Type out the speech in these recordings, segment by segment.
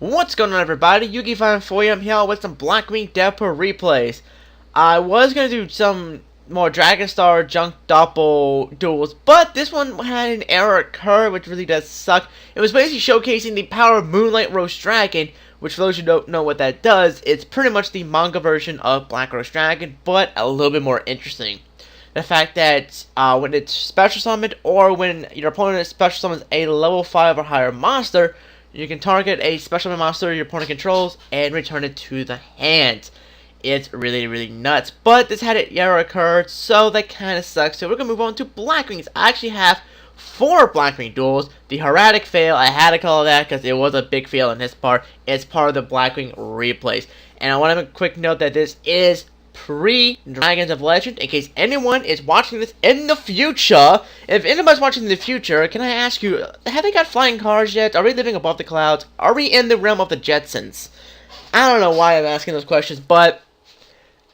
What's going on, everybody? Yugioh for you. I'm here with some Blackwing Deadpool replays. I was going to do some more Dragon Star Junk Doppel duels, but this one had an error occur, which really does suck. It was basically showcasing the power of Moonlight Roast Dragon, which for those who don't know what that does, it's pretty much the manga version of Black Roast Dragon, but a little bit more interesting. The fact that when it's special summoned, or when your opponent special summons a level 5 or higher monster, you can target a special monster your opponent controls and return it to the hand. It's really nuts. But this had an error occurred, so that kind of sucks. So we're going to move on to Blackwings. I actually have 4 Blackwing duels. The Heretic fail, I had to call that because it was a big fail in this part. It's part of the Blackwing replays. And I want to make a quick note that this is pre-Dragons of Legend, in case anyone is watching this in the future. If anybody's watching in the future, can I ask you, have they got flying cars yet? Are we living above the clouds? Are we in the realm of the Jetsons? I don't know why I'm asking those questions, but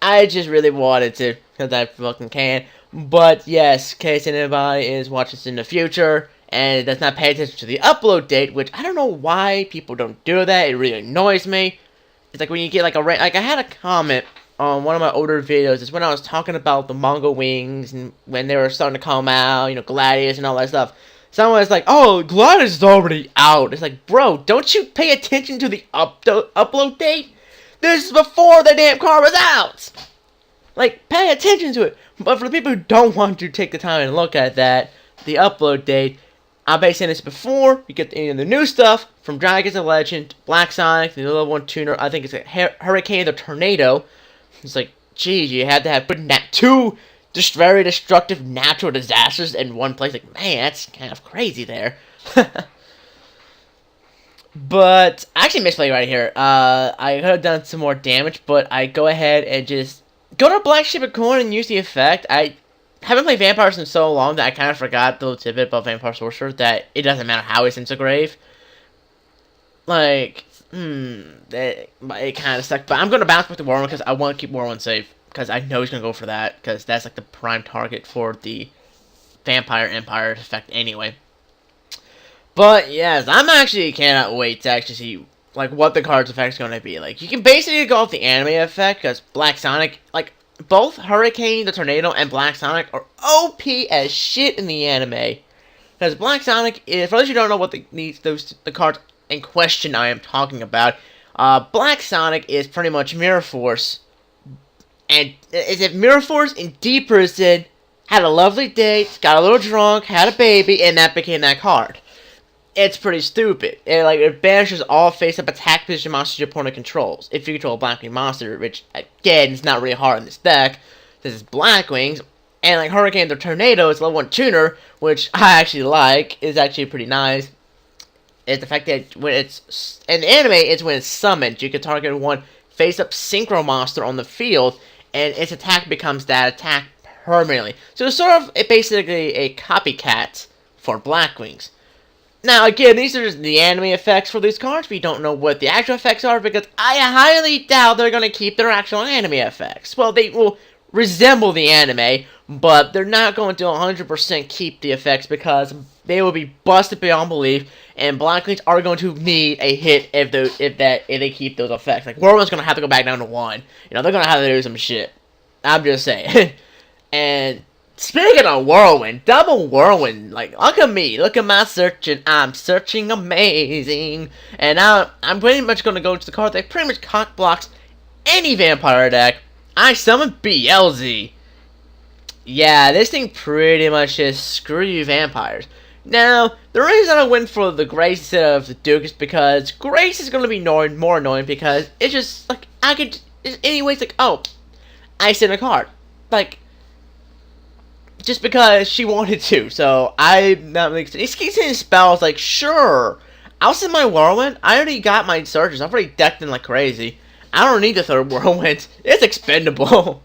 I just really wanted to, because I fucking can. But yes, in case anybody is watching this in the future and does not pay attention to the upload date, which I don't know why people don't do that, it really annoys me. It's like when you get like I had a comment on one of my older videos, is when I was talking about the manga wings and when they were starting to come out, you know, Gladius and all that stuff. Someone was like, "Oh, Gladius is already out." It's like, bro, don't you pay attention to the upload date? This is before the damn car was out. Like, pay attention to it. But for the people who don't want to take the time and look at that, the upload date, I've been saying this before. You get any of the new stuff from Dragons of Legend, Black Sonic, the level 1 tuner. I think it's a Hurricane the Tornado. It's like, geez, you had to have put two just very destructive natural disasters in one place. Like, man, that's kind of crazy there. But I actually misplayed right here. I could have done some more damage, but I go ahead and just go to Black Ship of Corn and use the effect. I haven't played Vampires in so long that I kind of forgot the little tidbit about Vampire Sorcerer, that it doesn't matter how he's into grave. Like, it kind of sucked. But I'm going to bounce with the Warwind because I want to keep Warwind safe. Because I know he's going to go for that. Because that's like the prime target for the Vampire Empire effect anyway. But yes, I'm actually cannot wait to actually see like what the card's effect is going to be. Like, you can basically go off the anime effect. Because Black Sonic, like, both Hurricane the Tornado and Black Sonic are OP as shit in the anime. Because Black Sonic, for those who don't know what the cards in question I am talking about, Black Sonic is pretty much Mirror Force, and is if Mirror Force in D-Person had a lovely date, got a little drunk, had a baby, and that became that card. It's pretty stupid. It banishes all face-up attack position monsters your opponent controls. If you control a Blackwing monster, which again is not really hard in this deck, this is Blackwings. And like Hurricane the Tornado, it's level 1 tuner, which I actually like, is actually pretty nice. Is the fact that when it's in the anime, it's when it's summoned. You can target one face-up synchro monster on the field, and its attack becomes that attack permanently. So it's sort of basically a copycat for Blackwings. Now again, these are just the anime effects for these cards. We don't know what the actual effects are because I highly doubt they're going to keep their actual anime effects. Well, they will resemble the anime, but they're not going to 100% keep the effects because they will be busted beyond belief, and Blackwings are going to need a hit if they keep those effects. Like, Whirlwind's going to have to go back down to 1. You know, they're going to have to do some shit. I'm just saying. And speaking of Whirlwind, double Whirlwind, like, look at me, look at my searching, I'm searching amazing. And now, I'm pretty much going to go to the card that pretty much cock blocks any vampire deck. I summon BLZ. Yeah, this thing pretty much just screw you vampires. Now, the reason I went for the Grace instead of the Duke is because Grace is going to be more annoying because it's just, like, I could, anyways, like, oh, I sent a card. Like, just because she wanted to, so I'm not really, he keeps saying spells, like, sure, I'll send my Whirlwind. I already got my searches, I've already decked them like crazy. I don't need the third Whirlwind. It's expendable.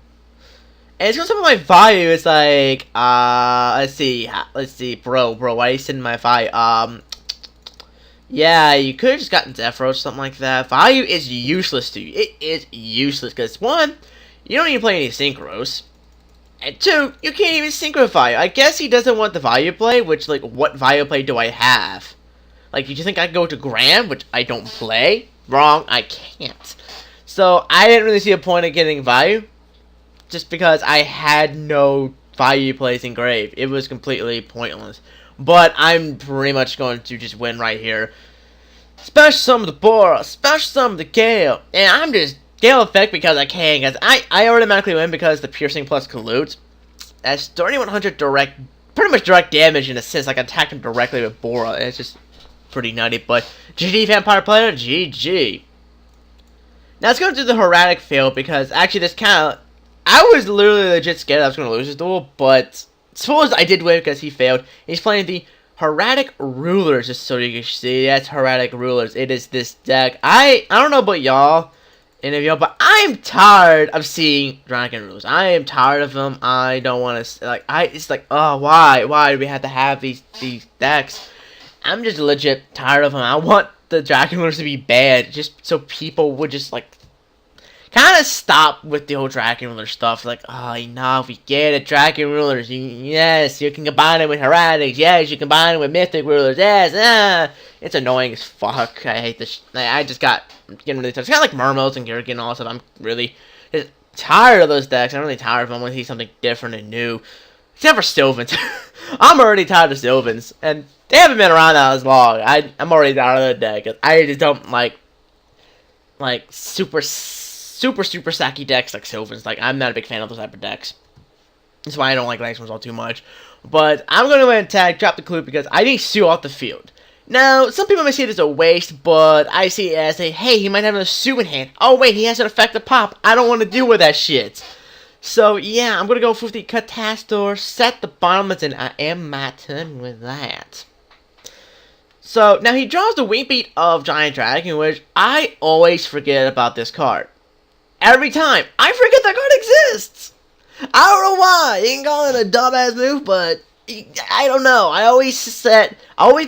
And it's gonna some of my value. It's like, let's see, bro, why are you sending my value? Yeah, you could have just gotten Zephyros or something like that. Value is useless to you. It is useless, because one, you don't even play any synchros. And two, you can't even synchro value. I guess he doesn't want the value play, which, like, what value play do I have? Like, you think I could go to Graham, which I don't play? Wrong, I can't. So I didn't really see a point of getting value, just because I had no value plays in grave. It was completely pointless. But I'm pretty much going to just win right here. Special summon the Bora, special summon the Gale, and I'm just Gale effect because I can, because I automatically win because the piercing plus colludes. That's 3100 direct, pretty much direct damage in a sense. Like, I attacked him directly with Bora. It's just pretty nutty, but GG Vampire Player, GG. Now let's go to the Heretic field, because actually this kind of, I was literally legit scared I was going to lose this duel, but suppose I did win because he failed. He's playing the Heretic Rulers, just so you can see. That's Heretic Rulers. It is this deck. I don't know about y'all, but I'm tired of seeing Dragon Rulers. I am tired of them. I don't want to, like, it's like, oh, why do we have to have these decks? I'm just legit tired of them. I want the Dragon Rulers to be banned, just so people would just, like, kind of stop with the whole Dragon Ruler stuff. Like, oh, enough, we get it, Dragon Rulers. Yes, you can combine it with Heretics. Yes, you can combine it with Mythic Rulers. Yes, it's annoying as fuck. I hate this. I just got getting really tired. It's kind of like Mermos and Gurgen and all that stuff. I'm really just tired of those decks. I'm really tired of them. I want to see something different and new. Except for Sylvans. I'm already tired of Sylvans. And they haven't been around that as long. I'm already tired of the deck. I just don't like super sacky decks like Sylvans. Like, I'm not a big fan of those type of decks. That's why I don't like Lance ones all too much. But I'm going to go ahead and tag, drop the clue, because I need Sue off the field. Now, some people may see it as a waste, but I see it as a, hey, he might have a Sue in hand. Oh, wait, he has an effective pop. I don't want to deal with that shit. So, yeah, I'm going to go for the Catastor, set the bottomless, and I am my turn with that. So, now he draws the Wingbeat of Giant Dragon, which I always forget about this card. Every time, I forget that card exists. I don't know why. You can call it a dumbass move, but I don't know. I always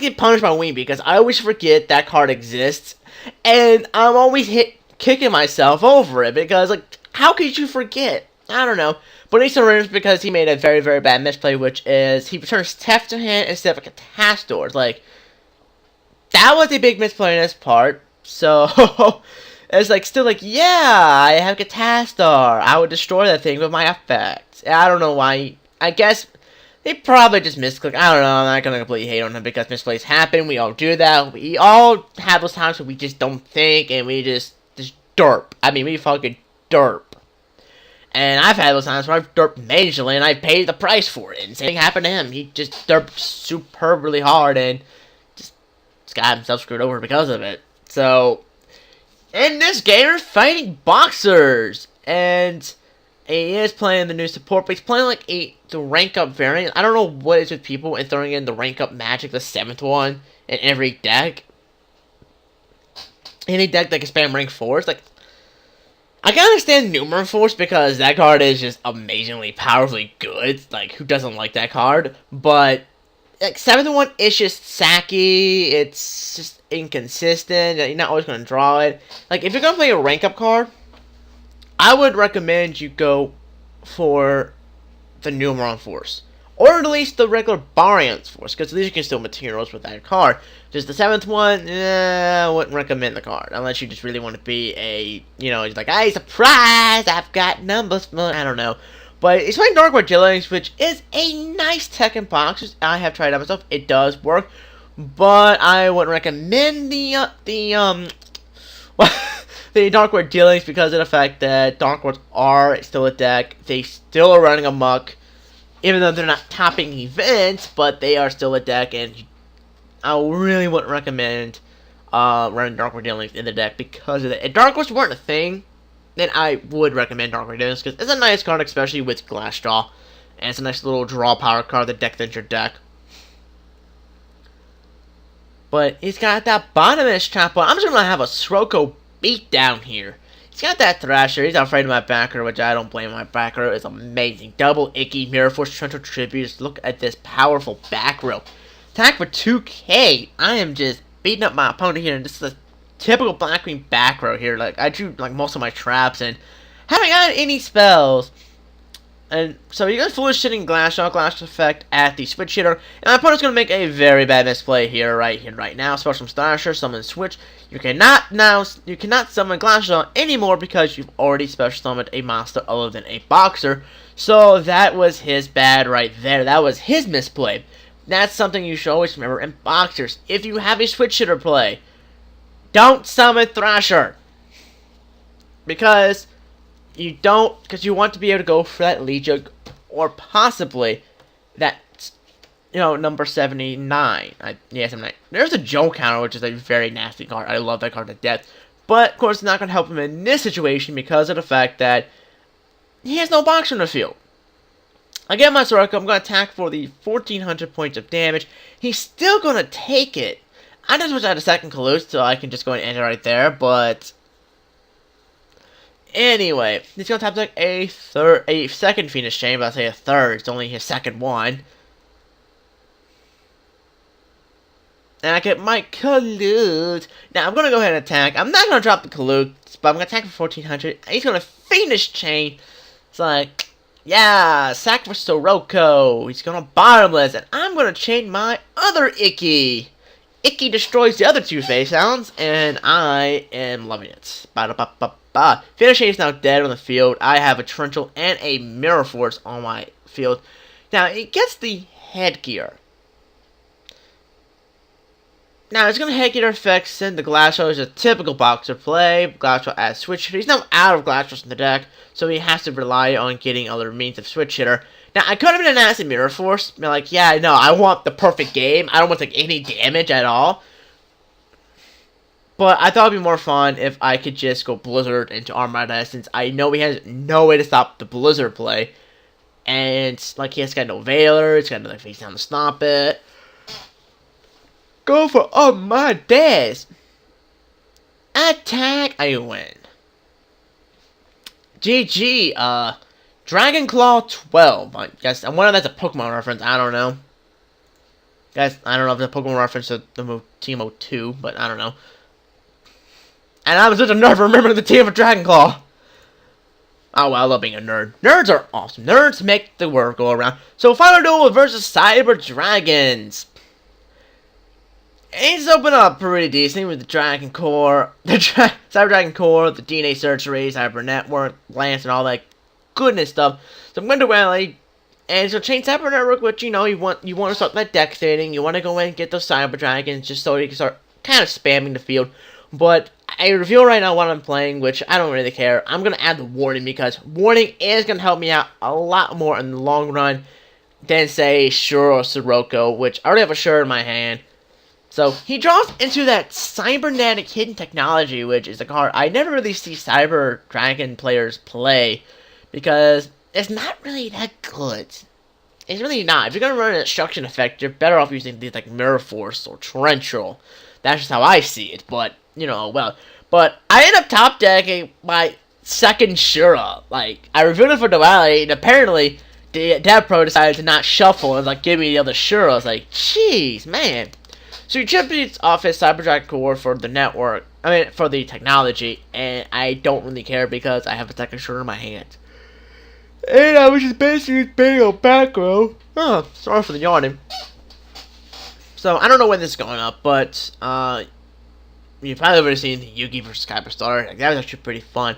get punished by Wingbeat because I always forget that card exists, and I'm always kicking myself over it because, like, how could you forget? I don't know. But he surrenders because he made a very, very bad misplay, which is he returns Teft to hand instead of a Catastor. Like, that was a big misplay in his part. So it's like, still like, yeah, I have Catastar. I would destroy that thing with my effect. I don't know why. I guess they probably just misclicked. I don't know. I'm not going to completely hate on him because misplays happen. We all do that. We all have those times where we just don't think and we just derp. I mean, we fucking derp. And I've had those times where I've derped majorly and I paid the price for it. And same thing happened to him. He just derped superbly hard and just got himself screwed over because of it. So, in this game, we're fighting boxers. And he is playing the new support, but he's playing like the rank up variant. I don't know what it is with people and throwing in the rank up magic, the 7th one, in every deck. Any deck that can spam rank 4s, like, I can understand Numeron Force because that card is just amazingly powerfully good. Like, who doesn't like that card? But, like, 7th one is just sacky. It's just inconsistent. You're not always going to draw it. Like, if you're going to play a rank up card, I would recommend you go for the Numeron Force. Or at least the regular Baryons Force, because at least you can still materials with that card. Just the 7th one, I wouldn't recommend the card. Unless you just really want to be a, like, hey, surprise, I've got numbers. I don't know. But it's playing Dark Vigilance, which is a nice tech in box. I have tried it out myself. It does work. But I wouldn't recommend the Dark Ward Dealings because of the fact that Dark Wards are still a deck. They still are running amok. Even though they're not topping events, but they are still a deck, and I really wouldn't recommend running Dark Ward Dealings in the deck because of that. If Dark Wards weren't a thing, then I would recommend Dark Ward Dealings because it's a nice card, especially with Glass Jaw. And it's a nice little draw power card that deck your deck. But he's got that bottomless trap on. I'm just going to have a Sroko beat down here. He's got that Thrasher. He's not afraid of my backer, which I don't blame. My backer is amazing. Double Icky, Mirror Force, Torrential Tribute. Just look at this powerful back row. Attack for 2k. I am just beating up my opponent here. And this is a typical Blackwing back row here. Like, I drew like most of my traps and haven't got any spells. And so he goes foolish hitting glass effect at the switch hitter, and my opponent's gonna make a very bad misplay here, right now. Special Slasher, summon switch. You cannot summon glass shot anymore because you've already special summoned a monster other than a boxer. So that was his bad right there. That was his misplay. That's something you should always remember in boxers. If you have a switch hitter play, don't summon Thrasher. Because you want to be able to go for that Legion, or possibly that, number 79. Yeah, 79. There's a Joe counter, which is a very nasty card. I love that card to death. But, of course, it's not going to help him in this situation because of the fact that he has no boxer in the field. Again, my Soroka, I'm going to attack for the 1,400 points of damage. He's still going to take it. I just wish I had a second Kalute so I can just go and end it right there, but anyway, he's going to have like a second Phoenix Chain, but I say a third. It's only his second one. And I get my Kalute. Now, I'm going to go ahead and attack. I'm not going to drop the Kalute, but I'm going to attack for 1,400. He's going to Phoenix Chain. It's like, yeah, sack for Soroko. He's going to Bottomless, and I'm going to chain my other Icky. Icky destroys the other two face sounds, and I am loving it. Ba-da-ba-ba-ba. Phoenix Chain is now dead on the field. I have a Torrential and a Mirror Force on my field. Now, it gets the headgear. Now, it's going to headgear effect since the Glassshell is a typical boxer play. Glassshell adds switch hitter. He's now out of Glassshell in the deck, so he has to rely on getting other means of switch hitter. Now, I could have been an ass in Mirror Force. Be like, yeah, no, I want the perfect game. I don't want like any damage at all. But I thought it would be more fun if I could just go Blizzard into Armada, since I know he has no way to stop the Blizzard play. And, like, he has got no Veiler. He's got no face down to stop it. Go for Armada. Attack. I win. GG. Dragon Claw 12. I guess I wonder if that's a Pokemon reference. I don't know. Guys, I don't know if it's a Pokemon reference to the move Teemo 2, but I don't know. And I'm such a nerd for remembering the team of Dragon Claw. Oh, well, I love being a nerd. Nerds are awesome. Nerds make the world go around. So, final duel versus Cyber Dragons. It's opened up pretty decently with the Dragon Core, Cyber Dragon Core, the DNA Surgery, Cyber Network, Lance, and all that goodness stuff. So I'm going to rally, and so change Cyber Network, which you want to start that deck fitting. You want to go in and get those Cyber Dragons just so you can start kind of spamming the field. But I reveal right now what I'm playing, which I don't really care. I'm going to add the Warning because Warning is going to help me out a lot more in the long run than say Shure or Sirocco, which I already have a Shure in my hand. So, he draws into that Cybernetic Hidden Technology, which is a card I never really see Cyber Dragon players play, because it's not really that good. It's really not. If you're going to run an Destruction effect, you're better off using things like Mirror Force or Torrential. That's just how I see it, but, well. But I end up top decking my second Shura. Like, I reviewed it for Duality, and apparently the Dev Pro decided to not shuffle and, give me the other Shura. I was like, jeez, man. So he champions off his Cyber Dragon Core for the network, for the technology, and I don't really care because I have a second Shura in my hand. And I was just basically playing on back row. Oh, sorry for the yawning. So, I don't know when this is going up, but, you've probably already seen the Yugi vs. Kaiba starter deck. That was actually pretty fun.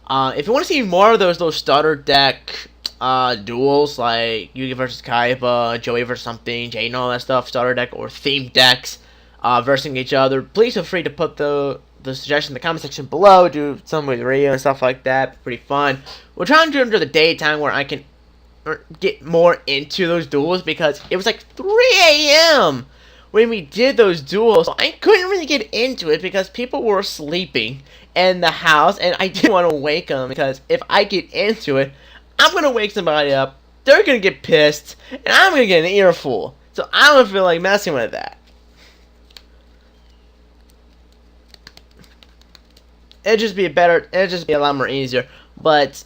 If you want to see more of those starter deck duels, like Yugi vs. Kaiba, Joey vs. something, Jay and all that stuff, starter deck, or themed decks, versing each other, please feel free to put the suggestion in the comment section below. Do some with Rio and stuff like that. Pretty fun. We're trying to do it under the daytime where I can get more into those duels, because it was like 3 a.m. when we did those duels. So I couldn't really get into it because people were sleeping in the house, and I didn't want to wake them, because if I get into it, I'm going to wake somebody up, they're going to get pissed, and I'm going to get an earful. So I don't feel like messing with that. It'd just be a lot more easier. But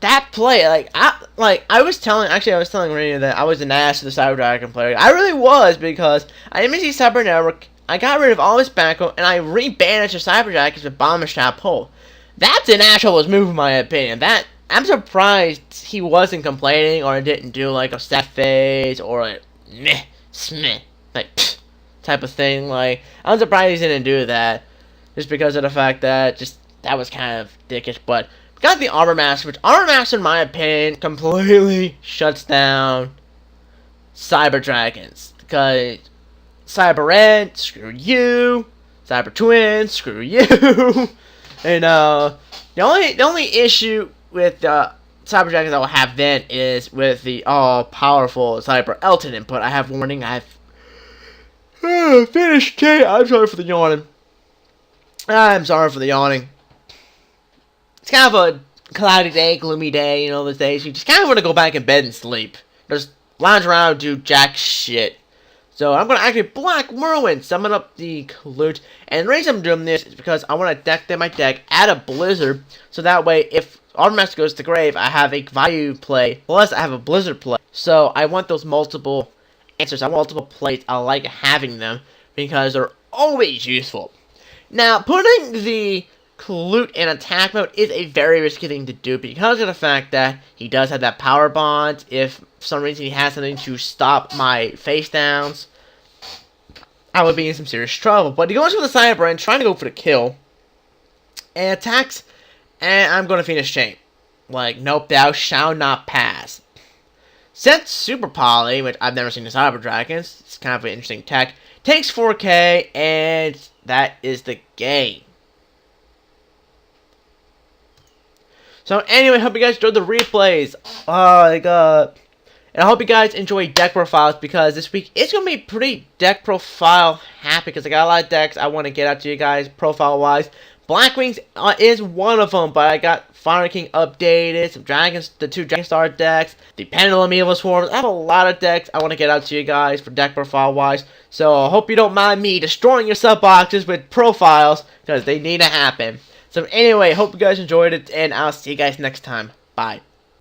that play, I was telling Rainier that I was an ass to the Cyber Dragon player. I really was, because I didn't see Cyber Network. I got rid of all his background, and I re-banished the Cyber Dragons with Bomb and Strap Hole. That's an asshole's move, in my opinion. That I'm surprised he wasn't complaining or didn't do like a sad face or a meh, smeh, like pfft type of thing. Like, I'm surprised he didn't do that, just because of the fact that that was kind of dickish. But we got the Armor Master, which Armor Master, in my opinion, completely shuts down Cyber Dragons, because Cyber Red, screw you. Cyber Twins, screw you. And the only issue with Cyber Dragons I will have then is with the all-powerful Cyber Elton input. I have warning. I've finished. Okay, I'm sorry for the yawning. I'm sorry for the yawning. It's kind of a cloudy day, gloomy day. You know, those days you just kind of want to go back in bed and sleep. Just lounge around, do jack shit. So I'm going to actually Black Whirlwind, summon up the Clute, and the reason I'm doing this is because I want to deck them my deck, add a Blizzard, so that way if Armor Master goes to grave, I have a value play, plus I have a Blizzard play. So I want those multiple answers, I want multiple plays, I like having them, because they're always useful. Now, putting the Clute in attack mode is a very risky thing to do because of the fact that he does have that power bond. If for some reason he has something to stop my face downs, I would be in some serious trouble. But he goes for the Cyber and trying to go for the kill and attacks, and I'm going to finish chain. Like, nope, thou shall not pass. Set Super Poly, which I've never seen in Cyber Dragons. It's kind of an interesting tech. Takes 4K, and that is the game. So anyway, hope you guys enjoyed the replays. Oh my god. And I hope you guys enjoy deck profiles, because this week it's going to be pretty deck profile happy, because I got a lot of decks I want to get out to you guys profile wise. Blackwings is one of them, but I got Fire King updated, some Dragons, the 2 Dragon Star decks, the Pendulum Evil Swarms. I have a lot of decks I want to get out to you guys for deck profile wise. So I hope you don't mind me destroying your sub boxes with profiles, because they need to happen. So anyway, hope you guys enjoyed it, and I'll see you guys next time. Bye.